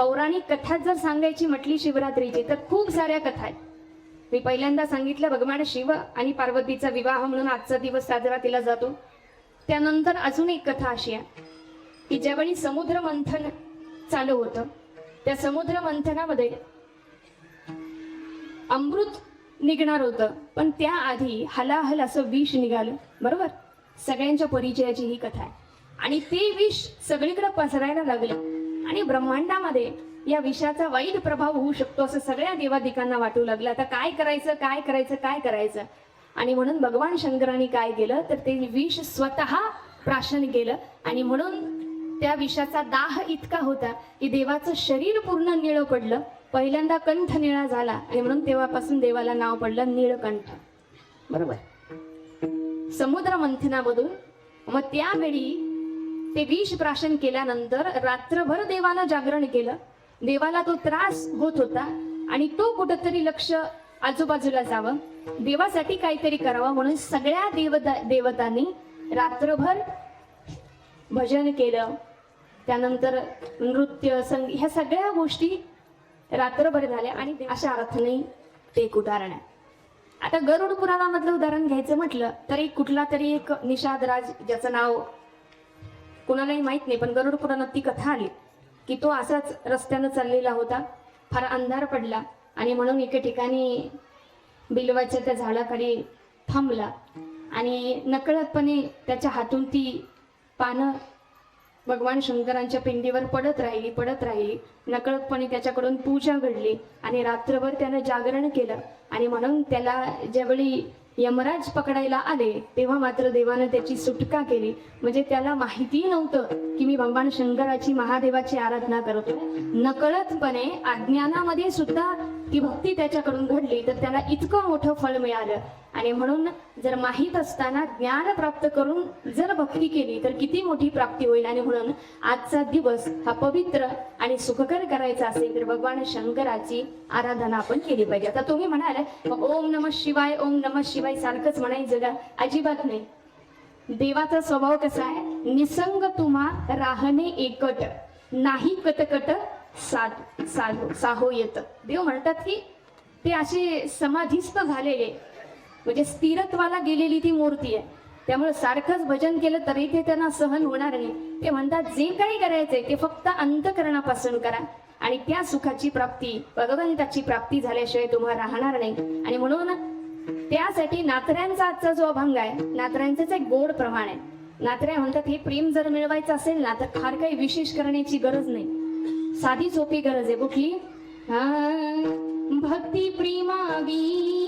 पौराणिक कथा जर सांगायची म्हटली शिवरात्रीची तर खूप साऱ्या कथा आहेत. मी पहिल्यांदा सांगितलं भगवान शिव आणि पार्वतीचा विवाह म्हणून आजचा दिवस साजरा केला जातो. त्यानंतर अजून एक कथा अशी आहे की ज्यावेळी समुद्र मंथन चालू होतं त्या समुद्र मंथनामध्ये अमृत निघणार होतं, पण त्याआधी हलाहल असं विष निघालं. बरोबर, सगळ्यांच्या परिचयाची ही कथा आहे. आणि ते विष सगळीकडे पसरायला लागलं आणि ब्रह्मांडामध्ये या विषाचा वाईट प्रभाव होऊ शकतो असं सगळ्या देवादिकांना वाटू लागलं. आता काय करायचं काय करायचं काय करायचं. आणि म्हणून भगवान शंकरांनी काय केलं तर ते विष स्वतः प्राशन केलं. आणि म्हणून त्या विषाचा दाह इतका होता की देवाचं शरीर पूर्ण निळं पडलं. पहिल्यांदा कंठ निळा झाला आणि म्हणून तेव्हापासून देवाला नाव पडलं नीळकंठ. बरोबर, समुद्र मंथनामधून. मग त्यावेळी ते विष प्राशन केल्यानंतर रात्रभर देवानं जागरण केलं. देवाला तो त्रास होत होता आणि तो कुठंतरी लक्ष आजूबाजूला जावं, देवासाठी काहीतरी करावं म्हणून सगळ्या देवतांनी रात्रभर भजन केलं. त्यानंतर नृत्य संगीत ह्या सगळ्या गोष्टी रात्रभर झाल्या. आणि अशा अर्थाने ते एक उदाहरण आहे. आता गरुड पुराणामधलं उदाहरण घ्यायचं म्हटलं तर एक कुठला तरी एक निषाद राज, ज्याचं नाव कुणालाही माहित नाही, पण गरुड पुराणात ती कथा आली की तो असाच रस्त्यानं चाललेला होता. फार अंधार पडला आणि म्हणून एके ठिकाणी बिलवाच्या त्या झाडाखाली थांबला आणि नकळतपणे त्याच्या हातून ती पानं भगवान शंकरांच्या पिंडीवर पडत राहिली. नकळतपणे त्याच्याकडून पूजा घडली आणि रात्रभर त्यानं जागरण केलं. आणि म्हणून त्याला ज्यावेळी यमराज पकडायला आले तेव्हा मात्र देवानं त्याची सुटका केली. म्हणजे त्याला माहिती नव्हतं की मी भगवान शंकराची महादेवाची आराधना करतो. नकळतपणे अज्ञानामध्ये सुद्धा ती भक्ती त्याच्याकडून घडली तर त्याला इतकं मोठं फळ मिळालं. आणि म्हणून जर माहीत असताना ज्ञान प्राप्त करून जर भक्ती केली तर किती मोठी प्राप्ती होईल. आणि म्हणून आजचा दिवस हा पवित्र आणि सुखकर करायचा असेल तर भगवान शंकराची आराधना आपण केली पाहिजे. आता तुम्ही म्हणाल ओम नमः शिवाय ओम नमः शिवाय सारखंच म्हणायचं का? अजिबात नाही. देवाचा स्वभाव कसा आहे? निसंग तुम्हा राहणे एकट, नाही कटकट साहो येत. देव म्हणतात की ते असे समाधीस्थ झालेले म्हणजे स्थिरत्वाला गेलेली ती मूर्ती आहे. त्यामुळे सारखंच भजन केलं तरी ते त्यांना सहन होणार नाही. ते म्हणतात जे काही करायचंय ते फक्त अंतःकरणापासून करा आणि त्या सुखाची प्राप्ती भगवंताची प्राप्ती झाल्याशिवाय तुम्हाला राहणार नाही. आणि म्हणून त्यासाठी नात्र्यांचा आजचा जो अभंग आहे, नात्र्यांचंच एक गोड प्रमाण आहे. नात्र्या म्हणतात हे प्रेम जर मिळवायचं असेल ना तर फार काही विशेष करण्याची गरज नाही, साधी सोपी गरज आहे. कुठली? भक्ती प्रेमा वीण